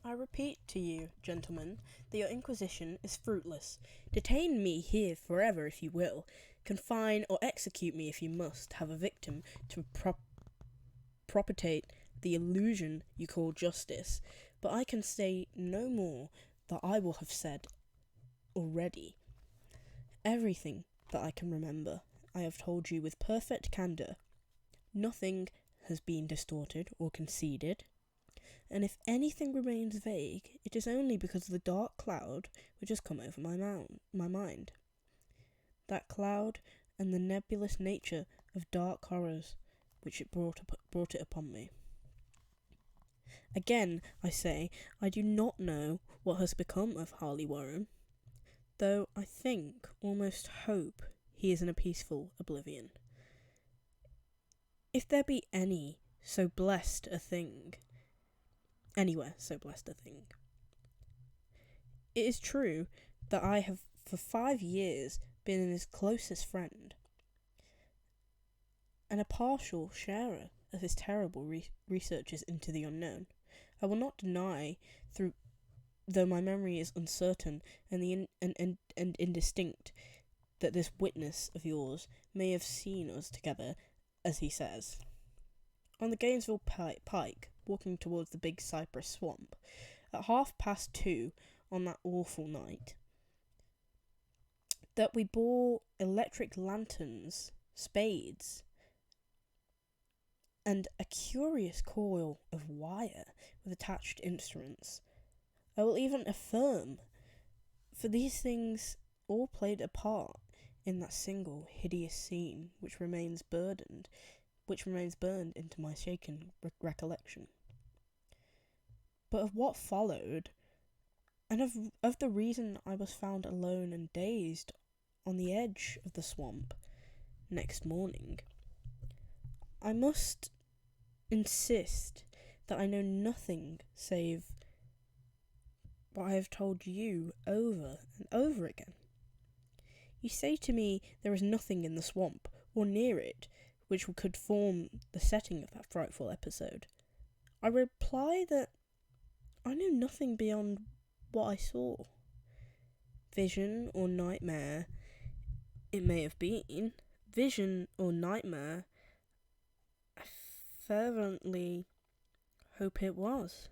I repeat to you, gentlemen, that your inquisition is fruitless. Detain me here forever if you will. Confine or execute me if you must. Have a victim to propagate the illusion you call justice. But I can say no more that I will have said already. Everything that I can remember, I have told you with perfect candour. Nothing has been distorted or conceded. And if anything remains vague, it is only because of the dark cloud which has come over my mind. That cloud and the nebulous nature of dark horrors which it brought it upon me. Again, I say, I do not know what has become of Harley Warren, though I think, almost hope, he is in a peaceful oblivion. If there be anywhere so blessed a thing, it is true that I have for 5 years been his closest friend, and a partial sharer of his terrible researches into the unknown. I will not deny, though my memory is uncertain and indistinct, that this witness of yours may have seen us together, as he says, on the Gainesville Pike, walking towards the big cypress swamp, at 2:30 on that awful night. That we bore electric lanterns, spades, and a curious coil of wire with attached instruments. I will even affirm, for these things all played a part in that single hideous scene which remains burned into my shaken recollection. But of what followed, and of the reason I was found alone and dazed on the edge of the swamp next morning, I must insist that I know nothing save what I have told you over and over again. You say to me there is nothing in the swamp, or near it, which could form the setting of that frightful episode. I reply that I know nothing beyond what I saw. Vision or nightmare it may have been. Vision or nightmare, I fervently hope it was.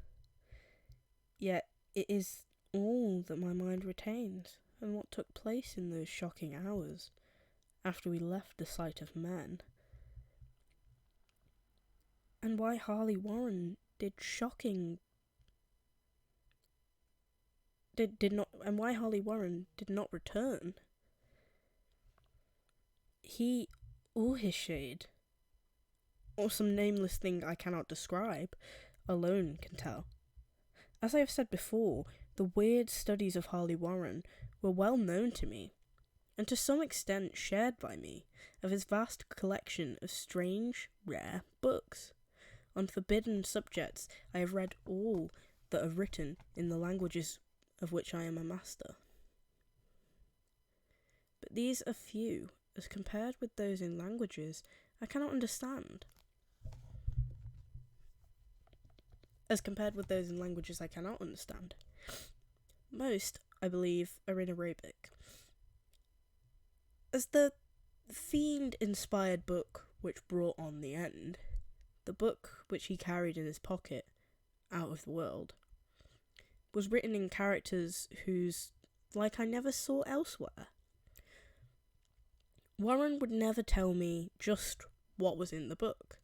Yet it is all that my mind retains, and what took place in those shocking hours after we left the sight of man. And why Harley Warren did not return. He or his shade, or some nameless thing I cannot describe, alone can tell. As I have said before, the weird studies of Harley Warren were well known to me, and to some extent shared by me, of his vast collection of strange, rare books. On forbidden subjects I have read all that are written in the languages of which I am a master. But these are few, as compared with those in languages I cannot understand. Most, I believe, are in Arabic. As the fiend-inspired book which brought on the end, the book which he carried in his pocket, out of the world, was written in characters whose like I never saw elsewhere. Warren would never tell me just what was in the book.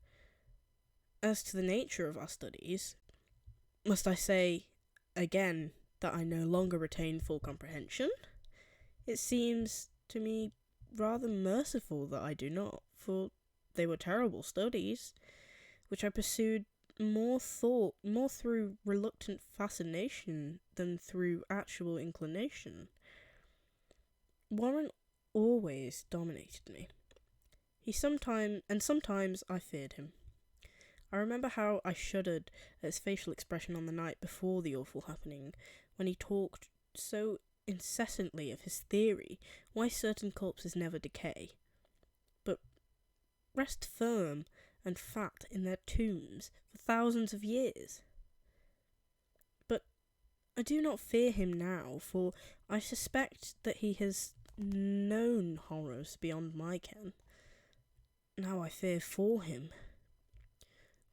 As to the nature of our studies, must I say, again, that I no longer retain full comprehension? It seems to me rather merciful that I do not, for they were terrible studies, which I pursued more through reluctant fascination than through actual inclination. Warren always dominated me. Sometimes I feared him. I remember how I shuddered at his facial expression on the night before the awful happening, when he talked so incessantly of his theory why certain corpses never decay, but rest firm and fat in their tombs for thousands of years. But I do not fear him now, for I suspect that he has known horrors beyond my ken. Now I fear for him.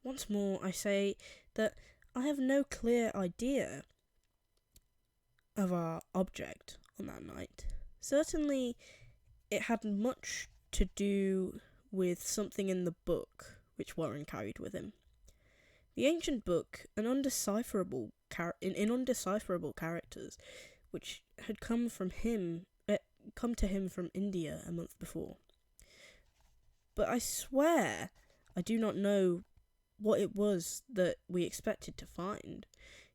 Once more I say that I have no clear idea of our object on that night. Certainly it had much to do with something in the book which Warren carried with him. The ancient book, in undecipherable characters, which had come to him from India a month before. But I swear I do not know what it was that we expected to find.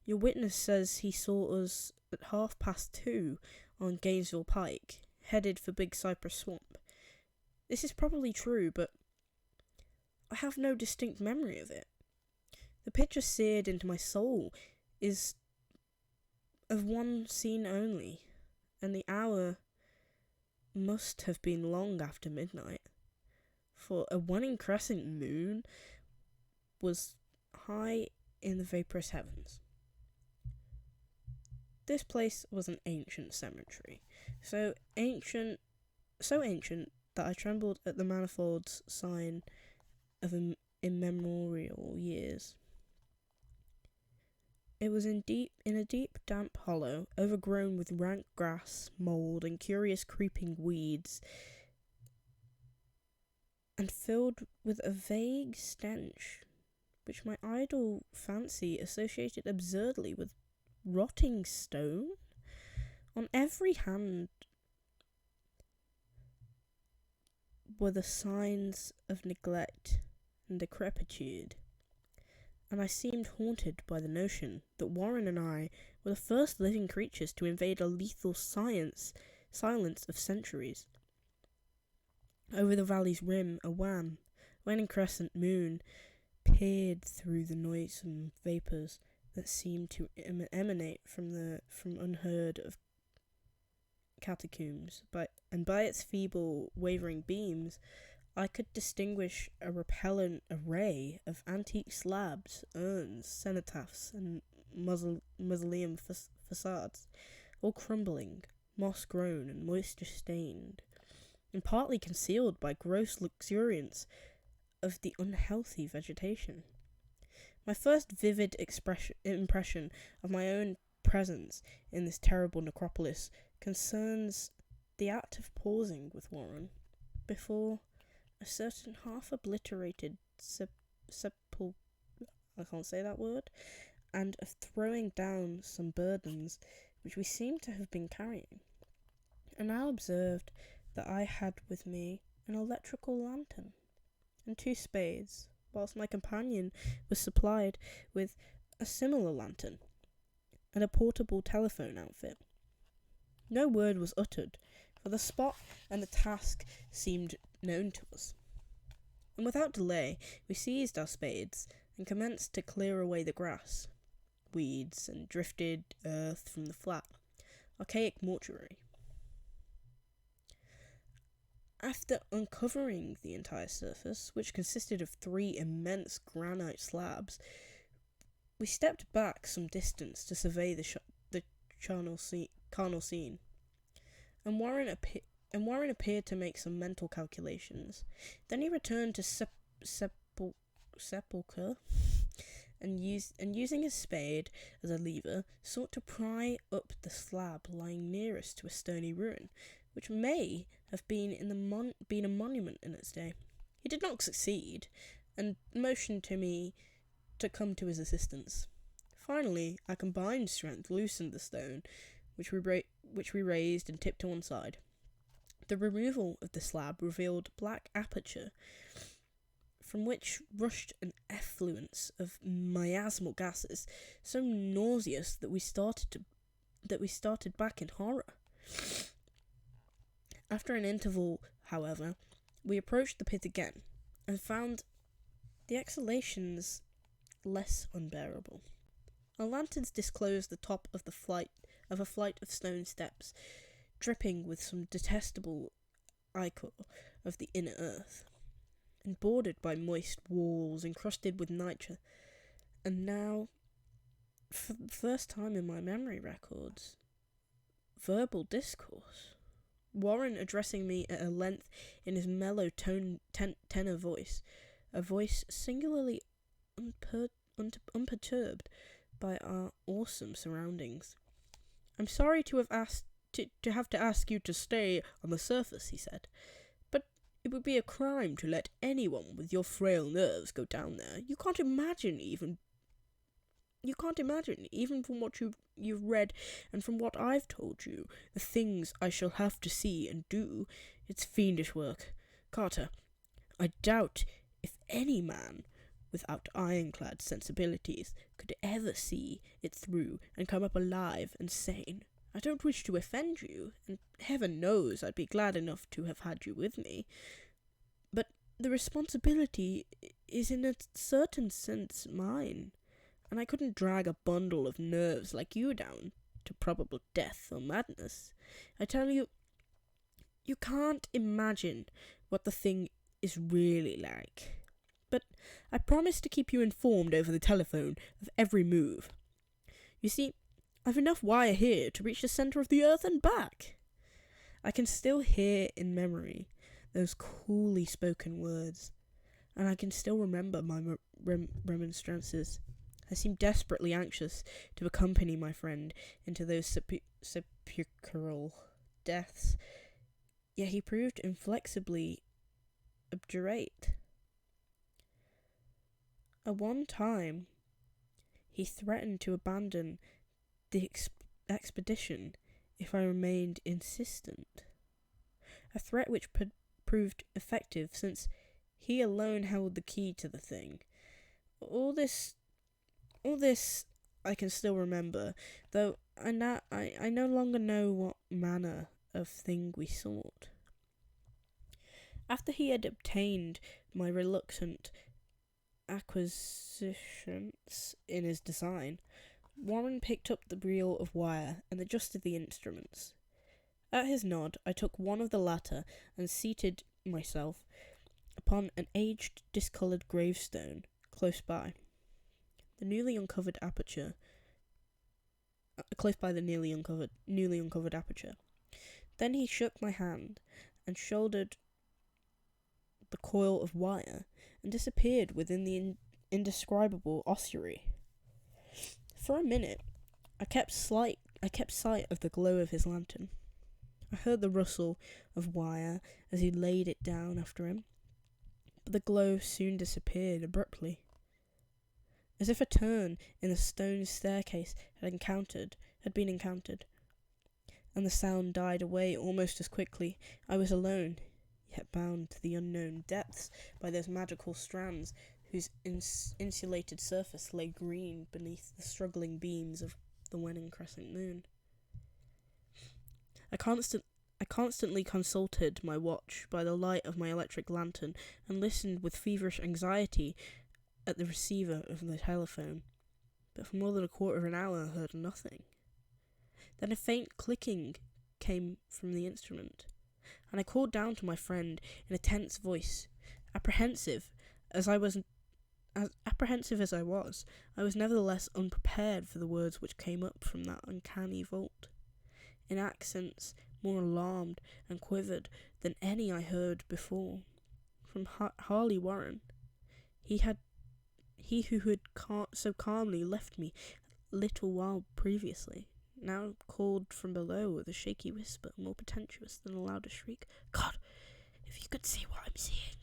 Your witness says he saw us at 2:30 on Gainesville Pike, headed for Big Cypress Swamp. This is probably true, but I have no distinct memory of it. The picture seared into my soul is of one scene only, and the hour must have been long after midnight, for a waning crescent moon was high in the vaporous heavens. This place was an ancient cemetery, so ancient that I trembled at the manifold sign of immemorial years. It was in a deep, damp hollow, overgrown with rank grass, mould, and curious creeping weeds, and filled with a vague stench, which my idle fancy associated absurdly with rotting stone. On every hand were the signs of neglect and decrepitude, and I seemed haunted by the notion that Warren and I were the first living creatures to invade a lethal silence of centuries. Over the valley's rim, a waning crescent moon peered through the noisome vapours that seemed to emanate from unheard of catacombs, and by its feeble, wavering beams, I could distinguish a repellent array of antique slabs, urns, cenotaphs, and mausoleum facades, all crumbling, moss-grown, and moisture-stained, and partly concealed by gross luxuriance of the unhealthy vegetation. My first vivid impression of my own presence in this terrible necropolis concerns the act of pausing with Warren before a certain half-obliterated I can't say that word, and of throwing down some burdens which we seemed to have been carrying. I now observed that I had with me an electrical lantern and 2 spades, whilst my companion was supplied with a similar lantern and a portable telephone outfit. No word was uttered, for the spot and the task seemed known to us. And without delay, we seized our spades and commenced to clear away the grass, weeds, and drifted earth from the flat, archaic mortuary. After uncovering the entire surface, which consisted of 3 immense granite slabs, we stepped back some distance to survey the carnal scene, and Warren appeared to make some mental calculations. Then he returned to sepulchre, and using his spade as a lever, sought to pry up the slab lying nearest to a stony ruin, which may have been a monument in its day. He did not succeed, and motioned to me to come to his assistance. Finally, our combined strength loosened the stone, which we raised and tipped to one side. The removal of the slab revealed a black aperture, from which rushed an effluence of miasmal gases, so nauseous that we started back in horror. After an interval, however, we approached the pit again, and found the exhalations less unbearable. Our lanterns disclosed the top of a flight of stone steps, dripping with some detestable ichor of the inner earth, and bordered by moist walls encrusted with nitre. And now for the first time in my memory records, verbal discourse. Warren addressing me at a length in his mellow tenor voice, a voice singularly unperturbed by our awesome surroundings. "I'm sorry to have to ask you to stay on the surface," he said, "but it would be a crime to let anyone with your frail nerves go down there. You can't imagine, even from what you've read and from what I've told you, the things I shall have to see and do. It's fiendish work. Carter, I doubt if any man without ironclad sensibilities could ever see it through and come up alive and sane. I don't wish to offend you, and heaven knows I'd be glad enough to have had you with me, but the responsibility is in a certain sense mine, and I couldn't drag a bundle of nerves like you down to probable death or madness. I tell you, you can't imagine what the thing is really like. But I promise to keep you informed over the telephone of every move. You see, I've enough wire here to reach the centre of the earth and back." I can still hear in memory those coolly spoken words, and I can still remember my remonstrances. I seemed desperately anxious to accompany my friend into those sepulchral depths, yet he proved inflexibly obdurate. At one time, he threatened to abandon the expedition if I remained insistent, a threat which proved effective since he alone held the key to the thing. All this I can still remember, though I no longer know what manner of thing we sought. After he had obtained my reluctant acquiescence in his design, Warren picked up the reel of wire and adjusted the instruments. At his nod, I took one of the latter and seated myself upon an aged, discoloured gravestone close by the newly uncovered aperture. Then he shook my hand and shouldered the coil of wire and disappeared within the indescribable ossuary. For a minute, I kept sight of the glow of his lantern. I heard the rustle of wire as he laid it down after him, but the glow soon disappeared abruptly. As if a turn in the stone staircase had been encountered, and the sound died away almost as quickly. I was alone, yet bound to the unknown depths by those magical strands whose insulated surface lay green beneath the struggling beams of the waning crescent moon. I constantly consulted my watch by the light of my electric lantern and listened with feverish anxiety at the receiver of the telephone, but for more than a quarter of an hour I heard nothing. Then a faint clicking came from the instrument, and I called down to my friend in a tense voice. Apprehensive as I was, I was nevertheless unprepared for the words which came up from that uncanny vault, in accents more alarmed and quivered than any I heard before. From Harley Warren, he who had so calmly left me a little while previously, now called from below with a shaky whisper more portentous than a louder shriek. "God, if you could see what I'm seeing!"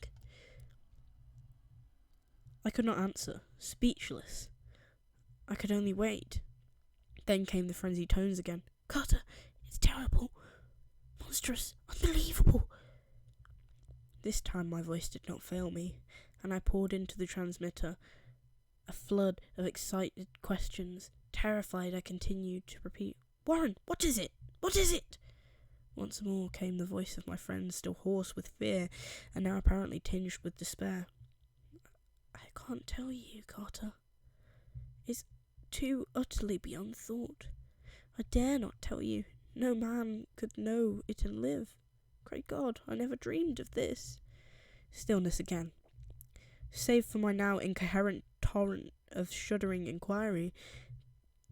I could not answer, speechless. I could only wait. Then came the frenzied tones again. "Carter, it's terrible, monstrous, unbelievable." This time my voice did not fail me, and I poured into the transmitter a flood of excited questions. Terrified, I continued to repeat, "Warren, what is it? What is it?" Once more came the voice of my friend, still hoarse with fear, and now apparently tinged with despair. "I can't tell you, Carter. It's too utterly beyond thought. I dare not tell you. No man could know it and live. Great God, I never dreamed of this." Stillness again. Save for my now incoherent torrent of shuddering inquiry,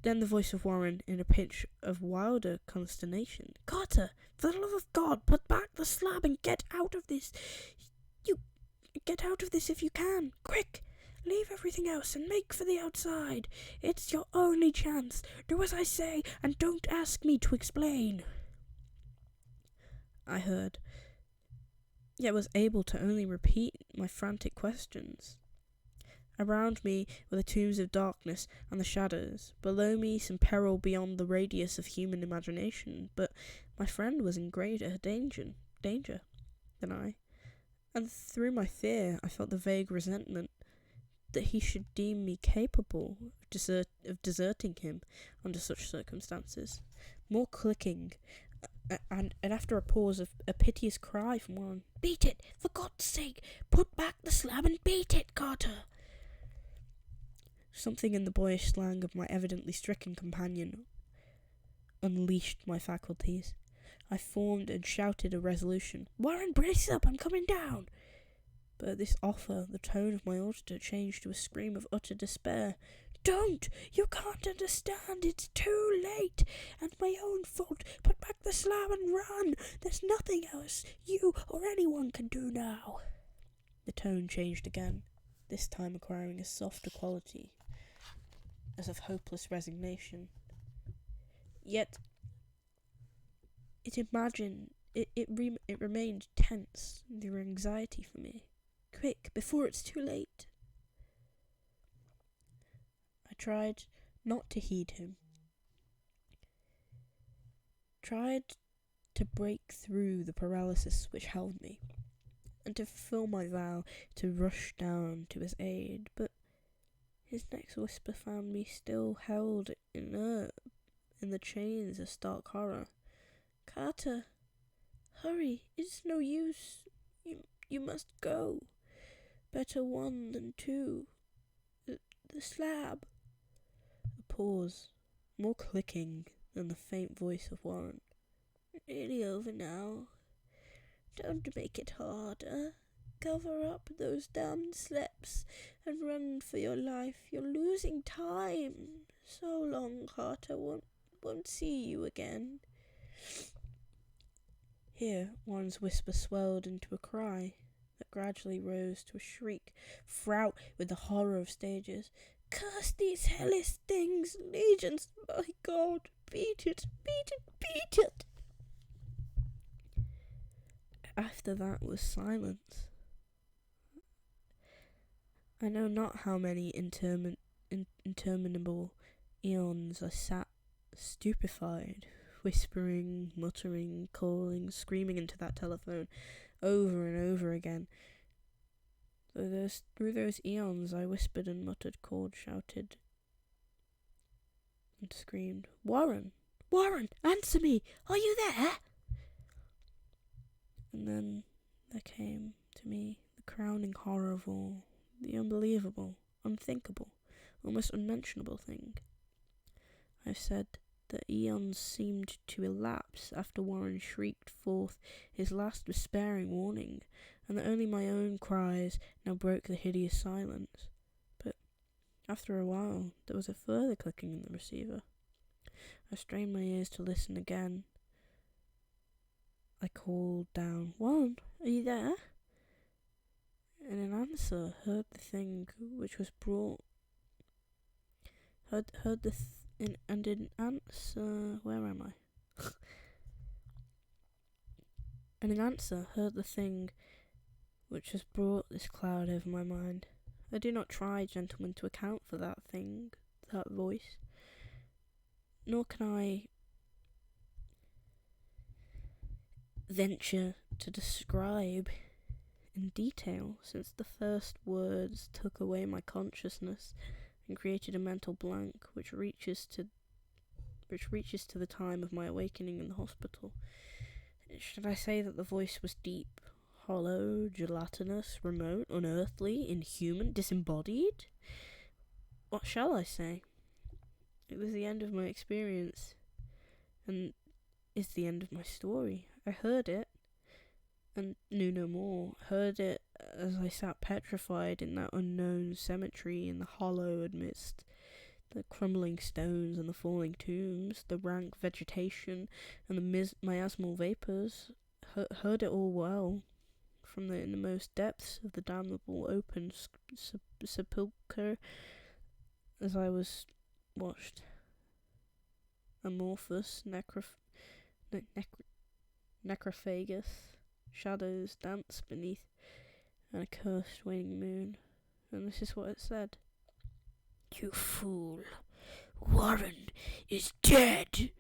Then the voice of Warren in a pitch of wilder consternation. "Carter, for the love of God, put back the slab and get out of this. You get out of this if you can. Quick! Leave everything else and make for the outside. It's your only chance. Do as I say and don't ask me to explain." I heard, yet was able to only repeat my frantic questions. Around me were the tombs of darkness and the shadows. Below me some peril beyond the radius of human imagination, but my friend was in greater danger than I, and through my fear I felt the vague resentment that he should deem me capable of deserting him under such circumstances. More clicking, and after a pause, a piteous cry from Warren. "Beat it! For God's sake, put back the slab and beat it, Carter!" Something in the boyish slang of my evidently stricken companion unleashed my faculties. I formed and shouted a resolution. "Warren, brace up, I'm coming down!" But at this offer, the tone of my auditor changed to a scream of utter despair. "Don't! You can't understand. It's too late, and my own fault. Put back the slab and run. There's nothing else you or anyone can do now." The tone changed again, this time acquiring a softer quality, as of hopeless resignation. Yet it remained tense, through anxiety for me. "Quick, before it's too late." I tried not to heed him. Tried to break through the paralysis which held me, and to fulfill my vow to rush down to his aid, but his next whisper found me still held inert in the chains of stark horror. "Carter, hurry, it's no use. You must go. Better one than two. The slab." A pause, more clicking than the faint voice of Warren. "Nearly over now. Don't make it harder. Cover up those damned slips and run for your life. You're losing time. So long, Carter. Won't see you again." Here Warren's whisper swelled into a cry that gradually rose to a shriek, fraught with the horror of stages. "Curse these hellish things! Legions! My God! Beat it! Beat it! Beat it!" After that was silence. I know not how many interminable eons I sat stupefied, whispering, muttering, calling, screaming into that telephone over and over again. Through those eons I whispered and muttered, called, shouted, and screamed, "Warren! Warren! Answer me! Are you there?" And then there came to me the crowning horror of all, the unbelievable, unthinkable, almost unmentionable thing. I've said that eons seemed to elapse after Warren shrieked forth his last despairing warning, and that only my own cries now broke the hideous silence. But after a while there was a further clicking in the receiver. I strained my ears to listen again. I called down, "Warren, are you there?" And in answer heard the thing which was brought. And in answer, where am I? And in answer heard the thing which has brought this cloud over my mind. I do not try, gentlemen, to account for that thing, that voice, nor can I venture to describe in detail, since the first words took away my consciousness and created a mental blank which reaches to the time of my awakening in the hospital. Should I say that the voice was deep, hollow, gelatinous, remote, unearthly, inhuman, disembodied? What shall I say? It was the end of my experience, and is the end of my story. I heard it, and knew no more. Heard it as I sat petrified in that unknown cemetery in the hollow amidst The crumbling stones and the falling tombs, the rank vegetation and the miasmal vapours, heard it all well from the innermost depths of the damnable open sepulchre as I was watched. Amorphous necrophagus shadows dance beneath an accursed waning moon, and this is what it said. "You fool, Warren is dead."